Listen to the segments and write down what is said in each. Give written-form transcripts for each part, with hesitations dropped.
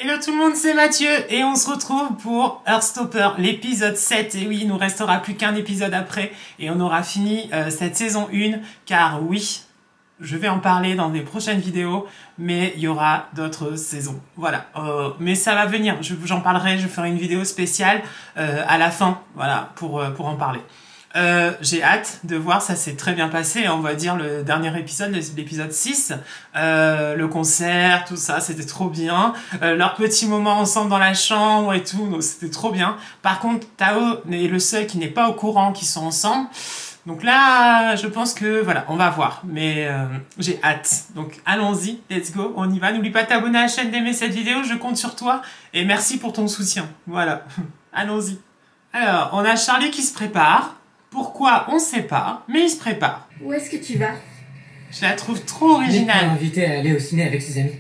Hello tout le monde, c'est Mathieu et on se retrouve pour Heartstopper, l'épisode 7. Et oui, il nous restera plus qu'un épisode après et on aura fini cette saison 1 car oui, je vais en parler dans des prochaines vidéos, mais il y aura d'autres saisons. Voilà, mais ça va venir, j'en parlerai, je ferai une vidéo spéciale à la fin, voilà, pour en parler. J'ai hâte de voir, ça s'est très bien passé, on va dire le dernier épisode, l'épisode 6, le concert, tout ça, c'était trop bien, leur petit moment ensemble dans la chambre et tout, donc c'était trop bien. Par contre, Tao est le seul qui n'est pas au courant qu'ils sont ensemble, donc là, je pense que, voilà, on va voir, mais j'ai hâte. Donc allons-y, let's go, on y va, n'oublie pas de t'abonner à la chaîne, d'aimer cette vidéo, je compte sur toi, et merci pour ton soutien, voilà, allons-y. Alors, on a Charlie qui se prépare. Pourquoi, on sait pas, mais il se prépare. Où est-ce que tu vas? Je la trouve trop originale. Nick m'a invité à aller au ciné avec ses amis.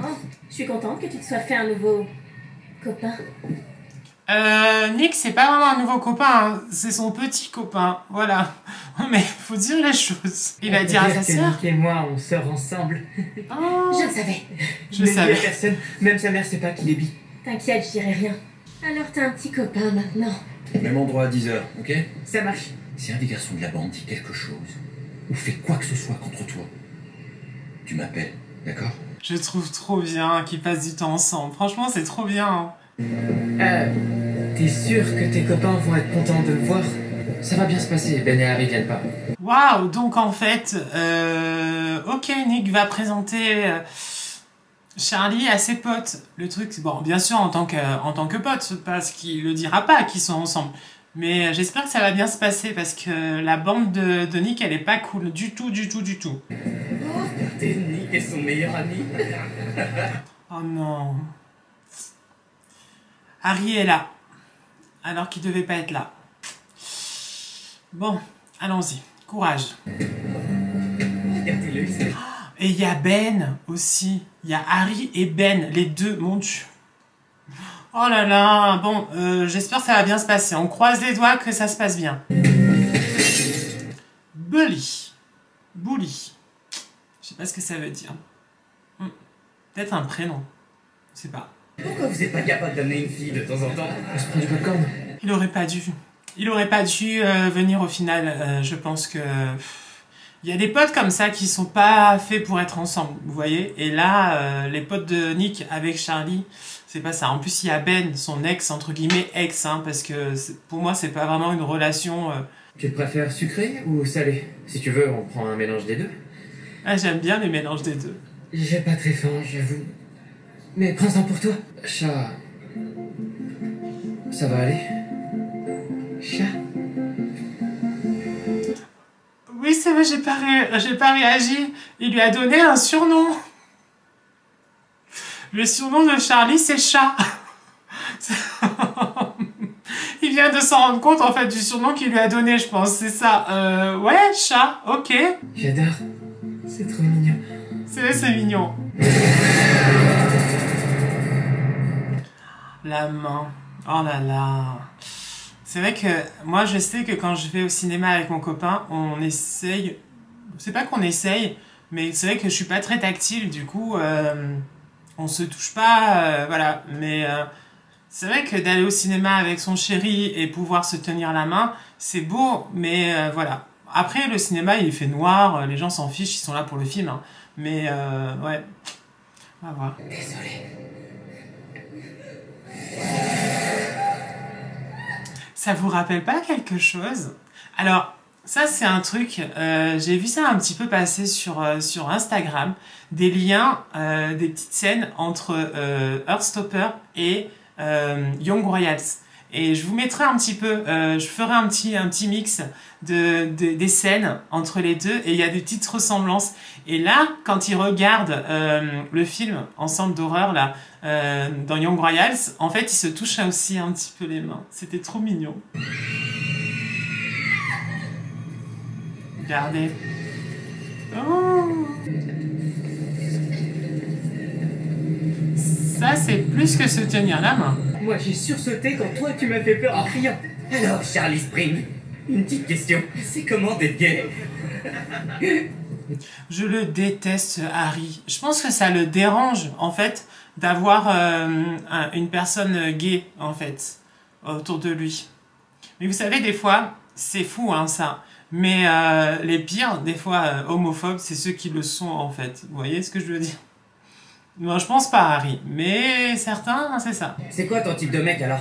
Oh, je suis contente que tu te sois fait un nouveau copain. Nick, c'est pas vraiment un nouveau copain, hein. C'est son petit copain, voilà. Mais faut dire les choses. Il va dire à sa sœur. Nick et moi, on sort ensemble. Oh, Je le savais. je savais. Personne, même sa mère sait pas qu'il est bi. T'inquiète, je dirai rien. Alors t'as un petit copain maintenant. Même endroit à 10 h, ok? Ça marche. Si un des garçons de la bande dit quelque chose, ou fait quoi que ce soit contre toi, tu m'appelles, d'accord? Je trouve trop bien qu'ils passent du temps ensemble. Franchement, c'est trop bien. T'es sûr que tes copains vont être contents de le voir? Ça va bien se passer, Ben et Harry viennent pas. Waouh, donc en fait, ok, Nick va présenter Charlie à ses potes. Le truc, bon, bien sûr en tant que pote, parce qu'il le dira pas qu'ils sont ensemble. Mais j'espère que ça va bien se passer parce que la bande de Nick, elle est pas cool du tout, du tout, du tout. Regardez, Nick est son meilleur ami. Oh non. Harry est là, alors qu'il devait pas être là. Bon, allons-y, courage. Regardez-le, c'est... Et il y a Ben aussi. Il y a Harry et Ben, les deux, mon Dieu. Oh là là, bon, j'espère que ça va bien se passer. On croise les doigts que ça se passe bien. Bully. Bully. Je sais pas ce que ça veut dire. Peut-être un prénom. Je sais pas. Pourquoi vous êtes pas capable d'amener une fille de temps en temps? On se prend du popcorn. Il aurait pas dû. Il aurait pas dû venir au final. Je pense que... Il y a des potes comme ça qui sont pas faits pour être ensemble, vous voyez. Et là, les potes de Nick avec Charlie, c'est pas ça. En plus, il y a Ben, son ex, entre guillemets, ex, hein, parce que pour moi, c'est pas vraiment une relation... Tu préfères sucré ou salé? Si tu veux, on prend un mélange des deux. Ah, j'aime bien les mélanges des deux. J'ai pas très faim, j'avoue. Mais prends-en pour toi. Chat... Ça va aller? Chat? Oui, c'est vrai, j'ai pas réagi. Il lui a donné un surnom. Le surnom de Charlie, c'est Chat. Il vient de s'en rendre compte, en fait, du surnom qu'il lui a donné, je pense. C'est ça. Ouais, Chat, ok. J'adore. C'est trop mignon. C'est mignon. La main. Oh là là. C'est vrai que moi, je sais que quand je vais au cinéma avec mon copain, on essaye... C'est pas qu'on essaye, mais c'est vrai que je suis pas très tactile, du coup, on se touche pas, voilà. Mais c'est vrai que d'aller au cinéma avec son chéri et pouvoir se tenir la main, c'est beau, mais voilà. Après, le cinéma, il fait noir, les gens s'en fichent, ils sont là pour le film. Hein. Mais ouais, on va voir. Désolé. Ça vous rappelle pas quelque chose? Alors, ça c'est un truc, j'ai vu ça un petit peu passer sur Instagram, des liens, des petites scènes entre Heartstopper et Young Royals. Et je vous mettrai un petit peu, je ferai un petit mix des scènes entre les deux, et il y a des petites ressemblances. Et là, quand ils regardent le film ensemble d'horreur là, dans Young Royals, en fait, ils se touchent aussi un petit peu les mains. C'était trop mignon. Regardez. Oh. Ça, c'est plus que se tenir la main. Moi, j'ai sursauté quand toi, tu m'as fait peur en criant. Alors, Charlie Spring, une petite question. C'est comment d'être gay? Je le déteste, Harry. Je pense que ça le dérange, en fait, d'avoir une personne gay, en fait, autour de lui. Mais vous savez, des fois, c'est fou, hein, ça. Mais les pires, des fois, homophobes, c'est ceux qui le sont, en fait. Vous voyez ce que je veux dire? Moi, je pense pas à Harry, mais certains, c'est ça. C'est quoi ton type de mec, alors?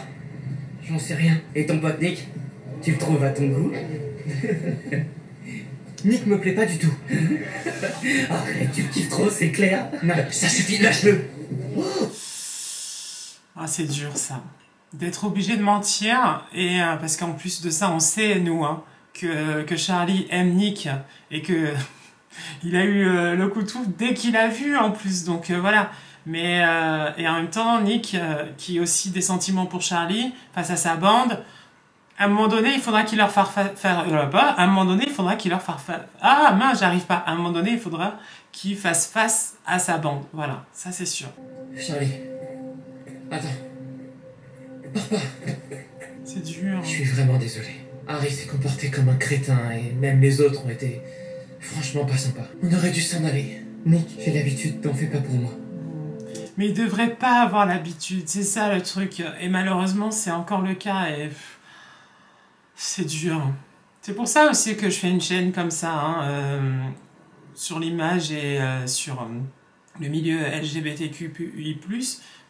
J'en sais rien. Et ton pote Nick? Tu le trouves à ton goût? Nick me plaît pas du tout. Arrête, tu le kiffes trop, c'est clair. Non, ça suffit, lâche-le. Ah, c'est dur, ça. D'être obligé de mentir, et parce qu'en plus de ça, on sait, nous, hein, que Charlie aime Nick, et que il a eu le coup de foudre dès qu'il a vu, en plus, donc voilà. Mais, et en même temps, Nick, qui a aussi des sentiments pour Charlie, face à sa bande, à un moment donné, il faudra qu'il leur fasse à un moment donné, il faudra qu'il leur fasse ah, mince, j'arrive pas. À un moment donné, il faudra qu'il fasse face à sa bande. Voilà, ça c'est sûr. Charlie. Attends. Pars pas. C'est dur. Je suis vraiment désolé. Harry s'est comporté comme un crétin et même les autres ont été franchement pas sympas. On aurait dû s'en aller. Nick, j'ai l'habitude, t'en fais pas pour moi. Mais il devrait pas avoir l'habitude, c'est ça le truc. Et malheureusement, c'est encore le cas et c'est dur. C'est pour ça aussi que je fais une chaîne comme ça, hein, sur l'image et sur le milieu LGBTQI+,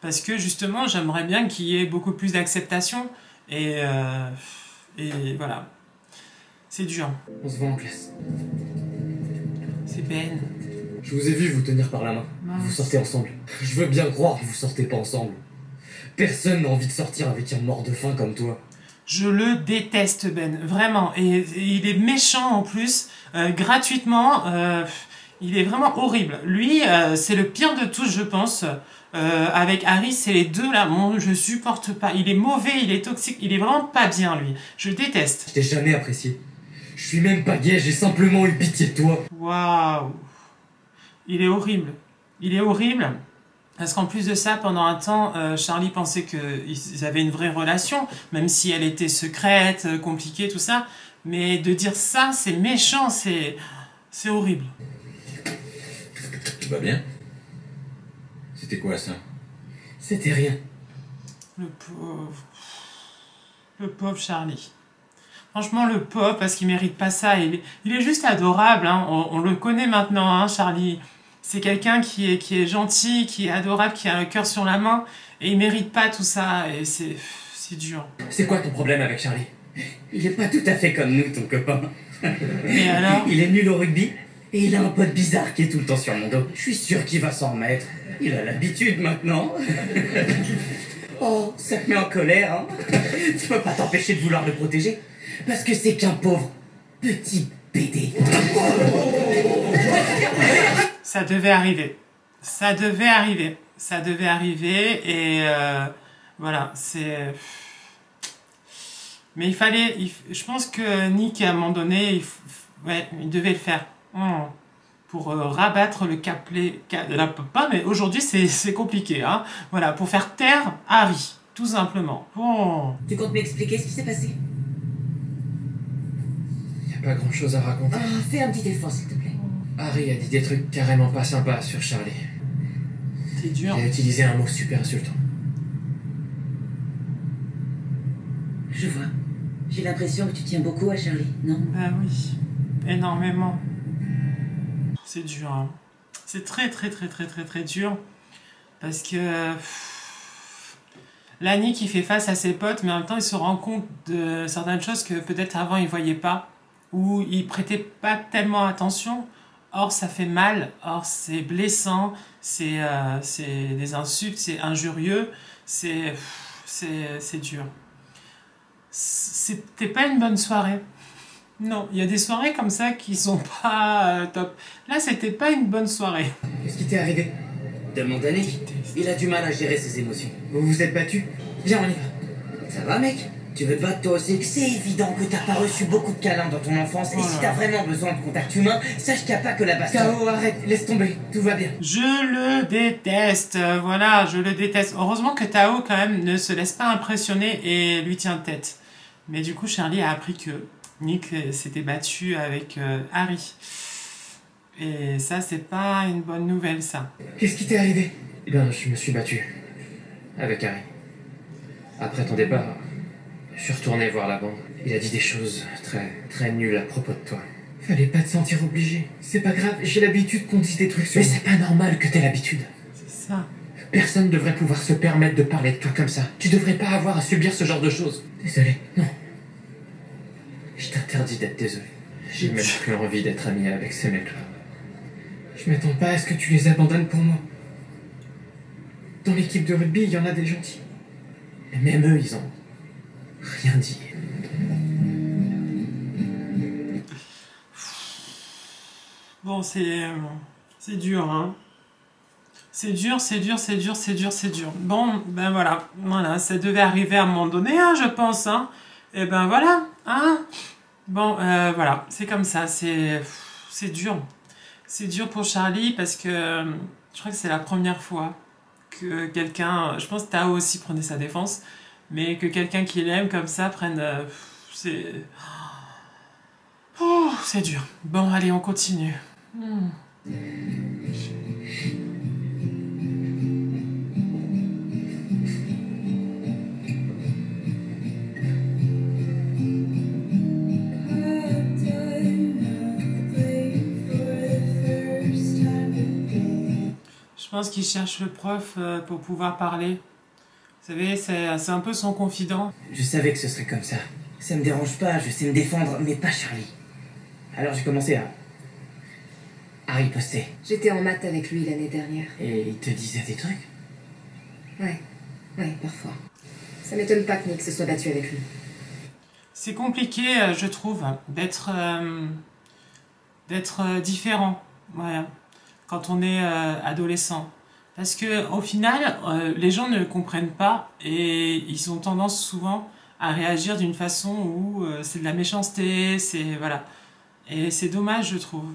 parce que justement, j'aimerais bien qu'il y ait beaucoup plus d'acceptation et voilà. C'est dur. On se voit en classe. C'est Ben. Je vous ai vu vous tenir par la main. Mince. Vous sortez ensemble. Je veux bien croire que vous sortez pas ensemble. Personne n'a envie de sortir avec un mort de faim comme toi. Je le déteste, Ben, vraiment. Et il est méchant en plus, gratuitement. Il est vraiment horrible. Lui, c'est le pire de tous, je pense. Avec Harry, c'est les deux là. Bon, je supporte pas. Il est mauvais, il est toxique. Il est vraiment pas bien, lui. Je le déteste. Je t'ai jamais apprécié. Je suis même pas gay, j'ai simplement eu pitié de toi. Waouh. Il est horrible. Il est horrible. Parce qu'en plus de ça, pendant un temps, Charlie pensait qu'ils avaient une vraie relation, même si elle était secrète, compliquée, tout ça. Mais de dire ça, c'est méchant, c'est horrible. Tu vas bien? C'était quoi ça? C'était rien. Le pauvre. Le pauvre Charlie. Franchement, le pauvre, parce qu'il mérite pas ça. Il est juste adorable, hein. On le connaît maintenant, hein, Charlie. C'est quelqu'un qui est gentil, qui est adorable, qui a un cœur sur la main, et il mérite pas tout ça, et c'est dur. C'est quoi ton problème avec Charlie? Il est pas tout à fait comme nous, ton copain. Et alors? Il est nul au rugby, et il a un pote bizarre qui est tout le temps sur mon dos. Je suis sûr qu'il va s'en remettre. Il a l'habitude maintenant. Oh, ça te met en colère, hein? Tu peux pas t'empêcher de vouloir le protéger, parce que c'est qu'un pauvre petit PD. Ça devait arriver. Ça devait arriver. Ça devait arriver et voilà, c'est... Mais il fallait... Je pense que Nick, à un moment donné, il devait le faire. Pour rabattre le pas, mais aujourd'hui, c'est compliqué. Hein. Voilà, pour faire taire Harry, tout simplement. Bon. Tu comptes m'expliquer ce qui s'est passé? Y a pas grand chose à raconter. Ah, fais un petit effort, s'il te plaît. Harry a dit des trucs carrément pas sympas sur Charlie. C'est dur. Il a utilisé un mot super insultant. Je vois. J'ai l'impression que tu tiens beaucoup à Charlie, non? Ah oui, énormément. C'est dur. Hein. C'est très dur. Parce que... Lani qui fait face à ses potes, mais en même temps, il se rend compte de certaines choses que peut-être avant, il voyait pas. Ou il prêtait pas tellement attention. Or, ça fait mal. Or, c'est blessant. C'est des insultes. C'est injurieux. C'est dur. C'était pas une bonne soirée. Non, il y a des soirées comme ça qui sont pas top. Là, c'était pas une bonne soirée. Qu'est-ce qui t'est arrivé? Demande à Nick. Il a du mal à gérer ses émotions. Vous vous êtes battu? Viens, on y va. Ça va, mec? Tu veux te battre toi aussi? C'est évident que t'as pas reçu beaucoup de câlins dans ton enfance. Et si t'as vraiment besoin de contact humain, sache qu'il n'y a pas que la baston. K.O., arrête, laisse tomber, tout va bien. Je le déteste, voilà, je le déteste. Heureusement que Tao, quand même, ne se laisse pas impressionner et lui tient tête. Mais du coup, Charlie a appris que Nick s'était battu avec Harry. Et ça, c'est pas une bonne nouvelle, ça. Qu'est-ce qui t'est arrivé? Eh bien, je me suis battu. Avec Harry. Après ton départ, je suis retourné voir la bande. Il a dit des choses très nulles à propos de toi. Fallait pas te sentir obligé. C'est pas grave, j'ai l'habitude qu'on dise des trucs sur... Mais c'est pas normal que t'aies l'habitude. C'est ça. Personne devrait pouvoir se permettre de parler de toi comme ça. Tu devrais pas avoir à subir ce genre de choses. Désolé, non. Je t'interdis d'être désolé. J'ai même plus envie d'être ami avec ces mecs-là. Je m'attends pas à ce que tu les abandonnes pour moi. Dans l'équipe de rugby, il y en a des gentils. Et même eux, ils ont rien dit. Bon, c'est dur, hein. C'est dur. Bon, ben voilà, ça devait arriver à un moment donné, hein, je pense, hein. Et ben voilà, hein. Bon, voilà, c'est comme ça, c'est dur. C'est dur pour Charlie parce que je crois que c'est la première fois que quelqu'un, je pense que Tao aussi prenait sa défense, mais que quelqu'un qui l'aime comme ça prenne, c'est dur. Bon, allez, on continue. Je pense qu'il cherche le prof pour pouvoir parler. Vous savez, c'est un peu son confident. Je savais que ce serait comme ça. Ça me dérange pas, je sais me défendre, mais pas Charlie. Alors j'ai commencé à riposter. J'étais en maths avec lui l'année dernière. Et il te disait des trucs? Ouais, parfois. Ça m'étonne pas que Nick se soit battu avec lui. C'est compliqué, je trouve, d'être différent, voilà, quand on est adolescent. Parce que au final, les gens ne comprennent pas et ils ont tendance souvent à réagir d'une façon où c'est de la méchanceté, c'est voilà. Et c'est dommage, je trouve.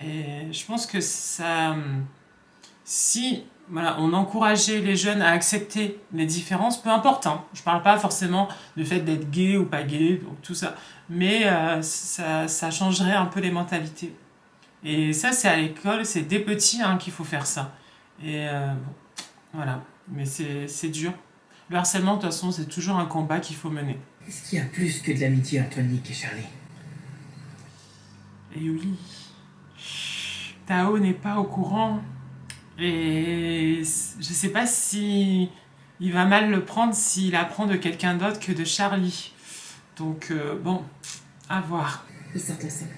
Et je pense que ça, si voilà, on encourageait les jeunes à accepter les différences, peu importe, hein, je parle pas forcément du fait d'être gay ou pas gay, donc tout ça, mais ça changerait un peu les mentalités. Et ça, c'est à l'école, c'est des petits hein, qu'il faut faire ça. Et bon, voilà, mais c'est dur. Le harcèlement, de toute façon, c'est toujours un combat qu'il faut mener. Est-ce qu'il y a plus que de l'amitié entre Nick et Charlie? Et oui, Tao n'est pas au courant. Et je sais pas si il va mal le prendre s'il apprend de quelqu'un d'autre que de Charlie. Donc, bon, à voir. Ils sortent ensemble.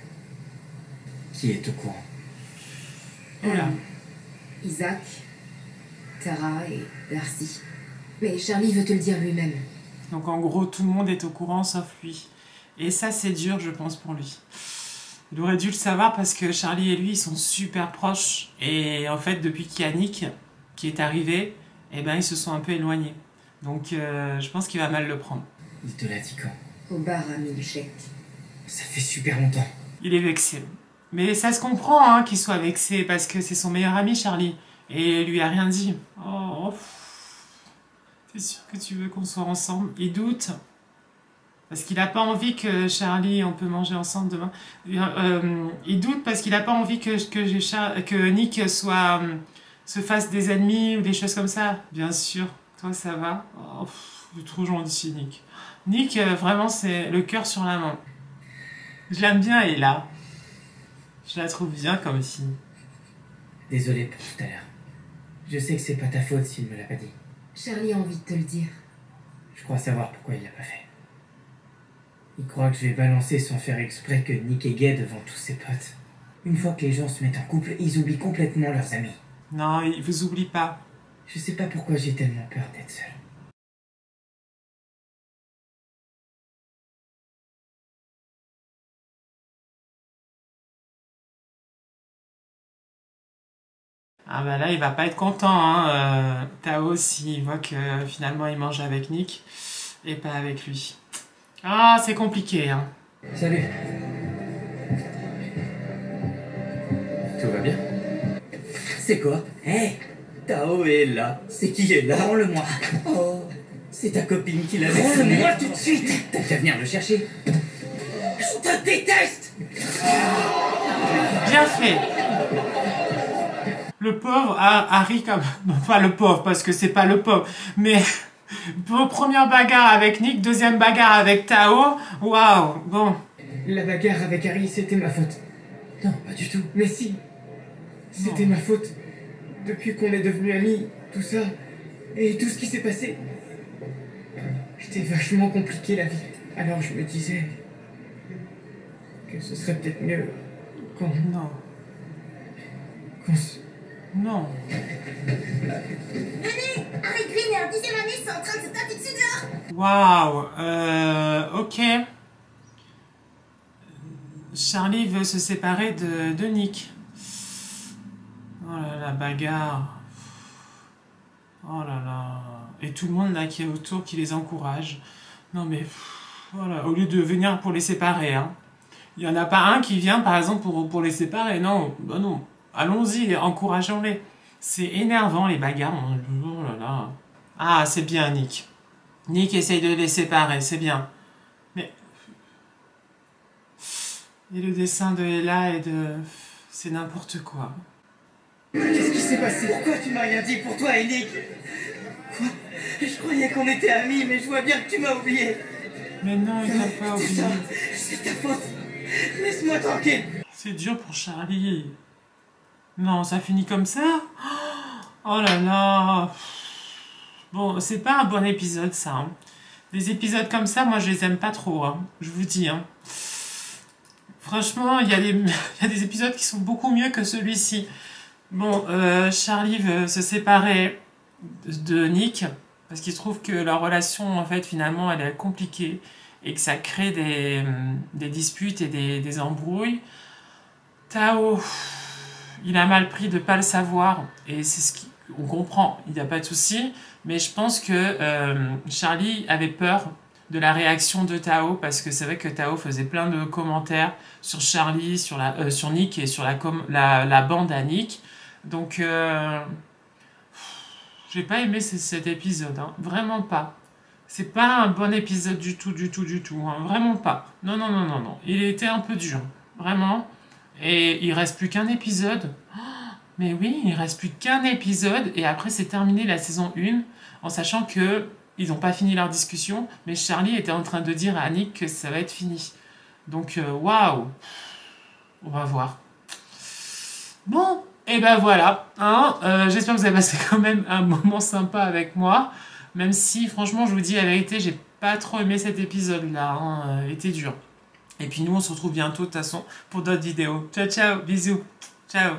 Qui est au courant? Oula. Isaac, Tara et Darcy. Mais Charlie veut te le dire lui-même. Donc en gros, tout le monde est au courant sauf lui. Et ça, c'est dur, je pense, pour lui. Il aurait dû le savoir parce que Charlie et lui, ils sont super proches. Et en fait, depuis qu'il y a Nick qui est arrivé, eh ben, ils se sont un peu éloignés. Donc je pense qu'il va mal le prendre. Il te l'a dit quand? Au bar à Milchek. Ça fait super longtemps. Il est vexé. Mais ça se comprend hein, qu'il soit vexé parce que c'est son meilleur ami, Charlie. Et il lui a rien dit. Oh, t'es sûr que tu veux qu'on soit ensemble? Il doute. Parce qu'il n'a pas envie que Charlie, on peut manger ensemble demain. Il doute parce qu'il n'a pas envie que Nick se fasse des ennemis ou des choses comme ça. Bien sûr. Toi, ça va? Oh, il est trop gentil, Nick. Nick, vraiment, c'est le cœur sur la main. Je l'aime bien, et là. Je la trouve bien comme fille. Désolé pour tout à l'heure. Je sais que c'est pas ta faute s'il me l'a pas dit. Charlie a envie de te le dire. Je crois savoir pourquoi il l'a pas fait. Il croit que je vais balancer sans faire exprès que Nick est gay devant tous ses potes. Une fois que les gens se mettent en couple, ils oublient complètement leurs amis. Non, il vous oublie pas. Je sais pas pourquoi j'ai tellement peur d'être seule. Ah bah là, il va pas être content, hein. Tao, s'il voit que finalement il mange avec Nick et pas avec lui. Ah, c'est compliqué, hein. Salut. Tout va bien? C'est quoi? Hé, Tao est là. C'est qui est là? Rends-le-moi. Oh, c'est ta copine qui l'a laissé. Rends-le-moi tout de suite. T'as qu'à venir le chercher. Je te déteste. Bien fait. Le pauvre Harry, comme... Non, pas le pauvre, parce que c'est pas le pauvre, mais... Première bagarre avec Nick, deuxième bagarre avec Tao. Waouh, bon. La bagarre avec Harry, c'était ma faute. Non, pas du tout. Mais si, c'était ma faute. Depuis qu'on est devenus amis, tout ça, et tout ce qui s'est passé, c'était vachement compliqué la vie. Alors je me disais que ce serait peut-être mieux qu'on... Non. qu'on se... Non. Venez, Harry Green est en 10e année, sont en train de se taper dessus dehors. Waouh, ok. Charlie veut se séparer de Nick. Oh là là, bagarre. Oh là là. Et tout le monde là qui est autour, qui les encourage. Non mais, voilà, au lieu de venir pour les séparer, hein. Il n'y en a pas un qui vient par exemple pour les séparer. Non, bah non. Allons-y, encourageons-les. C'est énervant les bagarres. Oh là là. Ah, c'est bien Nick. Nick essaye de les séparer, c'est bien. Mais... Et le dessin de Ella et de... C'est n'importe quoi. Qu'est-ce qui s'est passé? Pourquoi tu m'as rien dit pour toi et Nick? Quoi? Je croyais qu'on était amis, mais je vois bien que tu m'as oublié. Mais non, il t'a pas oublié. C'est ta faute. Laisse-moi tranquille. C'est dur pour Charlie. Non, ça finit comme ça? Oh là là. Bon, c'est pas un bon épisode, ça. Hein. Des épisodes comme ça, moi, je les aime pas trop. Hein. Je vous dis. Hein. Franchement, il y a des épisodes qui sont beaucoup mieux que celui-ci. Bon, Charlie veut se séparer de Nick parce qu'il trouve que leur relation, en fait, finalement, elle est compliquée et que ça crée des disputes et des embrouilles. Tao, il a mal pris de pas le savoir et c'est ce qu'on comprend, il n'y a pas de souci, mais je pense que Charlie avait peur de la réaction de Tao parce que c'est vrai que Tao faisait plein de commentaires sur Charlie, sur Nick et sur la bande à Nick. Donc, j'ai pas aimé cet épisode, hein. Vraiment pas. C'est pas un bon épisode du tout, hein. Vraiment pas. Non, non, non, non, non. Il était un peu dur, vraiment. Et il reste plus qu'un épisode. Mais oui, il reste plus qu'un épisode et après c'est terminé la saison 1 en sachant que ils n'ont pas fini leur discussion, mais Charlie était en train de dire à Nick que ça va être fini. Donc, waouh. On va voir. Bon. Et ben voilà, hein, j'espère que vous avez passé quand même un moment sympa avec moi, même si franchement je vous dis la vérité, j'ai pas trop aimé cet épisode là, hein, il était dur. Et puis nous on se retrouve bientôt de toute façon pour d'autres vidéos. Ciao ciao, bisous, ciao.